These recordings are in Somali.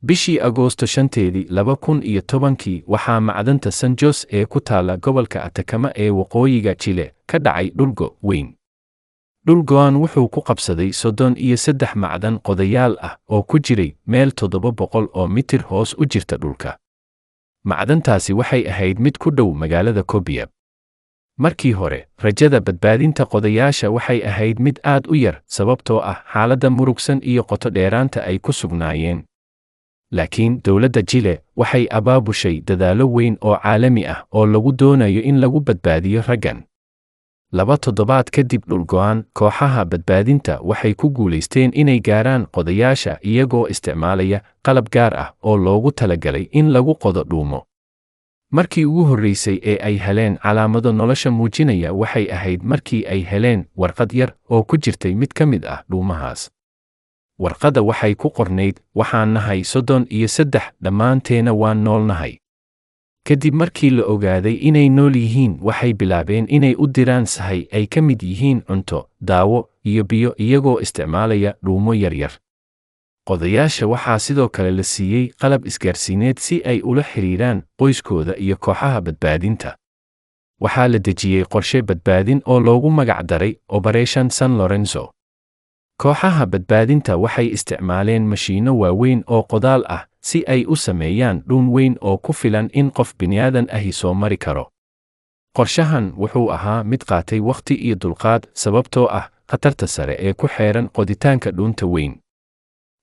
bishii Agoosto 5, 2010 waxaa macdanta San Jose ee ku taala gobolka Atacama ee waqooyiga Chile ka dhacay dhulgo weyn. Dhul go'an wuxuu ku qabsaday 33 macdan qodayaal ah oo ku jiray meel 700 oo mitir hoos u jirta dhulka. Macdantaasi waxay ahayd mid ku dhow magaalada Copiap. Markii hore, rajada badbaadinta qodayaasha waxay ahayd mid aad u yar sababtoo ah xaaladda murugsan iyo qoto dheeraanta ay ku sugnaayeen. Laakiin dawladda Chile waxay abaabushay dadaalo weyn oo caalami ah oo lagu doonayo in lagu badbaadiyo raggan. 2 toddobaad kadib dhul go'an, kooxaha badbaadinta waxay ku guulaysteen inay gaaraan qodayaasha iyagoo isticmaalaya qalab gaar ah oo loogu talagalay in lagu qodo dhuumo. Markii ugu horreysay ee ay heleen calaamado nolosha muujinaya waxay ahayd markii ay heleen warqad yar oo ku jirtay mid ka mid ah dhuumahaas. Warqadda waxay ku qornayd, waxaan nahay 33, dhammaanteena waan noolnahay. Kadib markii la ogaaday inay nool yihiin, waxay bilaabeen inay u diraan sahay ay ka mid yihiin cunto, daawo, iyo biyo iyagoo isticmaalaya dhuumo yaryar. Qodayaasha waxaa sidoo kale la siiyey qalab isgaarsiineed si ay ula xiriiraan qoyskooda iyo kooxaha badbaadinta. Waxaa la dejiyey qorshe badbaadin oo loogu magac daray Operation San Lorenzo. Kooxaha badbaadinta waxay isticmaaleen mashiino waaweyn oo qodaal ah si ay u sameeyaan dhuun weyn oo ku filan in qof bini'aadan ahi soo mari karo. Qorshahan wuxuu ahaa mid qaatay waqti iyo dulqaad sababtoo ah khatarta sare ee ku xeeran qoditaanka dhuunta weyn.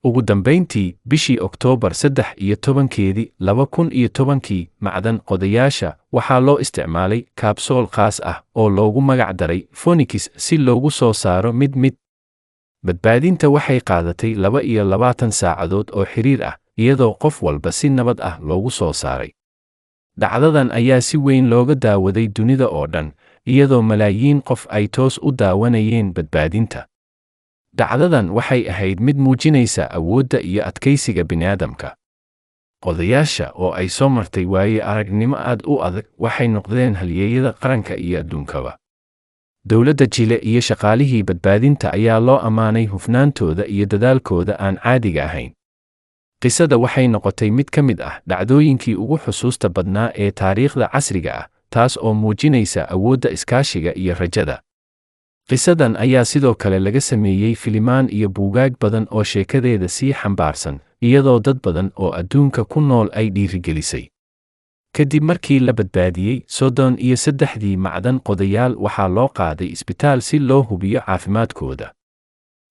Ugu dambayntii, bishii Oktoobar 13, 2010, macdan qodayaasha waxaa loo isticmaalay kaabsool khaas ah oo loogu magac daray Phoenix si loogu soo saaro mid. Badbaadinta waxay qaadatay 22 saacadood oo xiriir ah, iyadoo qof walba si nabad ah loogu soo saaray. Dhacdadan ayaa si weyn looga daawaday dunida oo dhan, iyadoo malaayiin qof ay toos u daawanayeen badbaadinta. Dhacdadan waxay ahayd mid muujinaysa awoodda iyo adkaysiga bini'aadamka. Qodayaasha oo ay soo martay waayo-aragnimo aad u adag waxay noqdeen halyeeyada qaranka iyo adduunkaba. Dawladda Chile iyo shaqaalihii badbaadinta ayaa loo ammaanay hufnaantooda iyo dadaalkooda aan caadiga ahayn. Qisada waxay noqotay mid ka mid ah dhacdooyinkii ugu xusuusta badnaa ee taariikhda casriga ah, taas oo muujinaysa awoodda iskaashiga iyo rajada. Qisadan ayaa sidoo kale laga sameeyey filimaan iyo buugaag badan oo sheekadeeda sii xambaarsan, iyadoo dad badan oo adduunka ku nool ay dhiirigelisay. Kadib markii la badbaadiyey 33 macdan qodayaal, waxaa loo qaaday isbitaal si loo hubiyo caafimaadkooda.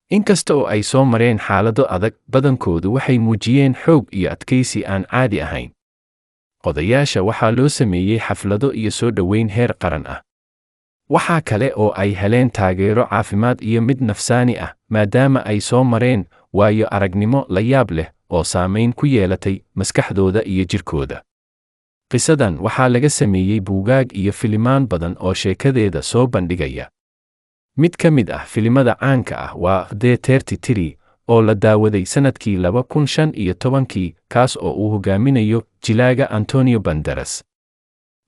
Inkasta oo ay soo mareen xaalado adag, badankoodu waxay muujiyeen xoog iyo adkaysi aan caadi ahayn. Qodayaasha waxaa loo sameeyey xaflado iyo soo dhoweyn heer qaran ah. Waxaa kale oo ay heleen taageero caafimaad iyo mid nafsaani ah, maadaama ay soo mareen waayo-aragnimo la yaab leh oo saamayn ku yeelatay maskaxdooda iyo jirkooda. Qisadan waxaa laga sameeyey buugaag iyo filimaan badan oo sheekadeeda soo bandhigaya. Mid ka mid ah filimada caanka ah waa The 33 oo la daawaday sanadkii 2015, kaas oo uu hogaaminayo jilaaga Antonio Banderas.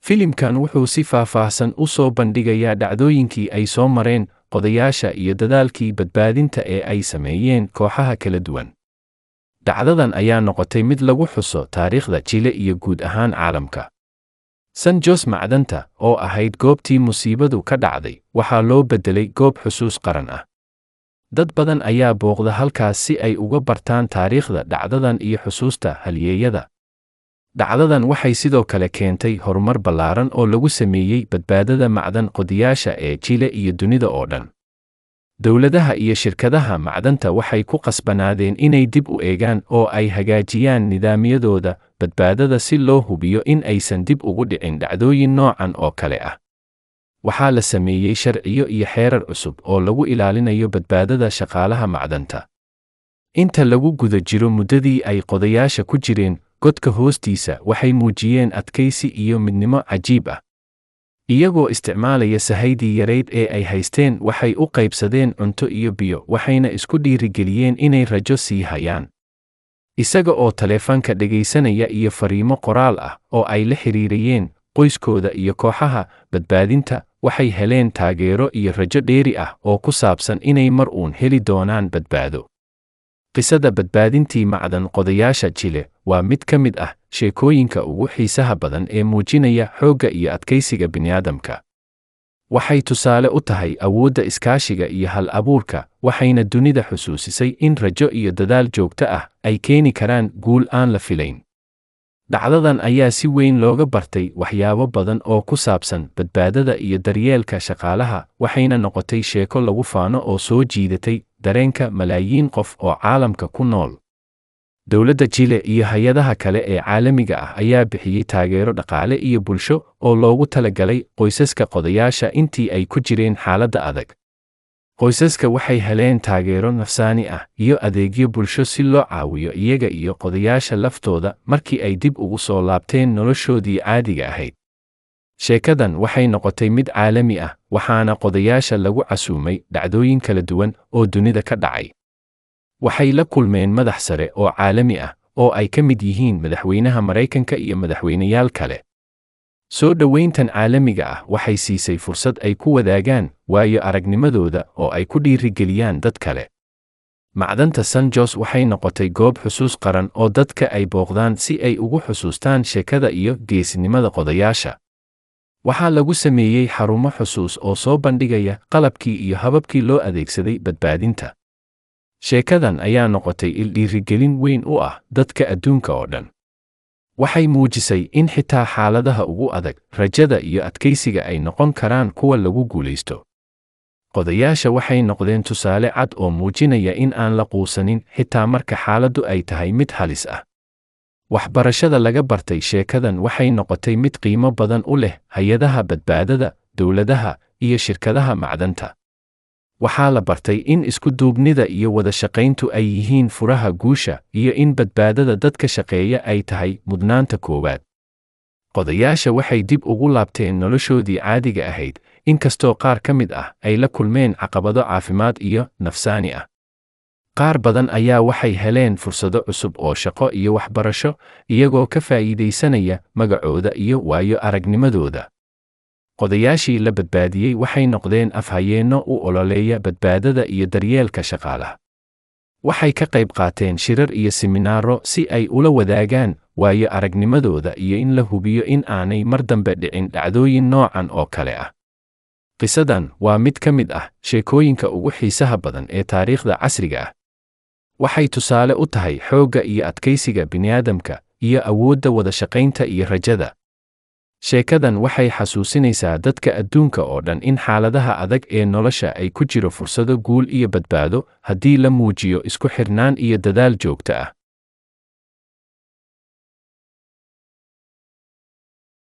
Filimkan wuxuu si faahfaahsan u soo bandhigayaa dhacdooyinkii ay soo mareen qodayaasha iyo dadaalkii badbaadinta ee ay sameeyeen kooxaha kala duwan. Dhacdadan ayaa noqotay mid lagu xuso taariikhda Chile iyo guud ahaan caalamka. San Jose macdanta, oo ahayd goobtii musiibadu ka dhacday, waxaa loo beddelay goob xusuus qaran ah. Dad badan ayaa booqda halkaas si ay uga bartaan taariikhda dhacdadan iyo xusuusta halyeeyada. Dhacdadan waxay sidoo kale keentay horumar ballaaran oo lagu sameeyey badbaadada macdan qodayaasha ee Chile iyo dunida oo dhan. Dawladaha iyo shirkadaha macdanta waxay ku qasbanaadeen inay dib u eegaan oo ay hagaajiyaan nidaamyadooda badbaadada si loo hubiyo in aysan dib ugu dhicin dhacdooyin noocan oo kale ah. Waxaa la sameeyey sharciyo iyo xeerar cusub oo lagu ilaalinayo badbaadada shaqaalaha macdanta. Inta lagu guda jiro muddadii ay qodayaasha ku jireen godka hoostiisa, waxay muujiyeen adkaysi iyo midnimo cajiib ah. Iyagoo isticmaalaya sahaydii yarayd ee ay haysteen, waxay u qaybsadeen cunto iyo biyo, waxayna isku dhiirigeliyeen inay rajo sii hayaan. Isaga oo taleefanka dhegaysanaya iyo fariimo qoraal ah oo ay la xiriirayeen qoyskooda iyo kooxaha badbaadinta, waxay heleen taageero iyo rajo dheeri ah oo ku saabsan inay mar uun heli doonaan badbaado. Qisada badbaadintii macdan qodayaasha Chile waa mid ka mid ah sheekooyinka ugu xiisaha badan ee muujinaya xoogga iyo adkaysiga bini'aadamka. Waxay tusaale u tahay awoodda iskaashiga iyo hal-abuurka, waxayna dunida xusuusisay in rajo iyo dadaal joogto ah ay keeni karaan guul aan la filayn. Dhacdadan ayaa si weyn looga bartay waxyaabo badan oo ku saabsan badbaadada iyo daryeelka shaqaalaha, waxayna noqotay sheeko lagu faano oo soo jiidatay dareenka malaayiin qof oo caalamka ku nool. Dowladda Chile iyo hay'adaha kale ee caalamiga ah ayaa bixiyay taageero dhaqaale iyo bulsho oo loogu talagalay qoysaska qodayaasha intii ay ku jireen xaaladda adag. Qoysaska waxay heleen taageero nafsaani ah iyo adeegyo bulsho si loo caawiyo iyaga iyo qodayaasha laftooda markii ay dib ugu soo laabteen noloshoodii caadiga ahayd. Sheekadan waxay noqotay mid caalami ah, waxaana qodayaasha lagu casuumay dhacdooyin kala duwan oo dunida ka dhacay. Waxay la kulmeen madax sare oo caalami ah oo ay ka mid yihiin madaxweynaha Mareykanka iyo madaxweynayaal kale. Soo dhoweyntan caalamiga ah waxay siisay fursad ay ku wadaagaan waayo aragnimadooda oo ay ku dhiirigeliyaan dad kale. Macdanta San Jose waxay noqotay goob xusuus qaran oo dadka ay booqdaan si ay ugu xusuustaan sheekada iyo geesinimada qodayaasha. Waxaa lagu sameeyey xarumo xusuus oo soo bandhigaya qalabkii iyo hababkii loo adeegsaday badbaadinta. Sheekadan ayaa noqotay il dhiirigelin weyn u ah dadka adduunka oo dhan. Waxay muujisay in xitaa xaaladaha ugu adag, rajada iyo adkaysiga ay noqon karaan kuwa lagu guulaysto. Qodayaasha waxay noqdeen tusaale cad oo muujinaya in aan la quusanin xitaa marka xaaladdu ay tahay mid halis ah. Waxbarashada laga bartay sheekadan waxay noqotay mid qiimo badan u leh hay'adaha badbaadada, dowladaha, iyo shirkadaha macdanta. Waxaa la bartay in isku duubnida iyo wada shaqayntu ay yihiin furaha guusha iyo in badbaadada dadka shaqeeya ay tahay mudnaanta koowaad. Qodayaasha waxay dib ugu laabteen noloshoodii caadiga ahayd, inkastoo qaar ka mid ah ay la kulmeen caqabado caafimaad iyo nafsaani ah. Qaar badan ayaa waxay heleen fursado cusub oo shaqo iyo waxbarasho, iyagoo ka faa'iidaysanaya magacooda iyo waayo aragnimadooda. Qodayaashii la badbaadiyey waxay noqdeen afhayeenno u ololeeya badbaadada iyo daryeelka shaqaalaha. Waxay ka qayb qaateen shirar iyo siminaaro si ay ula wadaagaan waayo aragnimadooda iyo in la hubiyo in aanay mar dambe dhicin dhacdooyin noocan oo kale ah. Qisadan waa mid ka mid ah sheekooyinka ugu xiisaha badan ee taariikhda casriga ah. Waxay tusaale u tahay xoogga iyo adkaysiga bini'aadamka iyo awoodda wada shaqaynta iyo rajada. Sheekadan waxay xasuusinaysaa dadka adduunka oo dhan in xaaladaha adag ee nolosha ay ku jiro fursado guul iyo badbaado haddii la muujiyo isku xirnaan iyo dadaal joogto ah.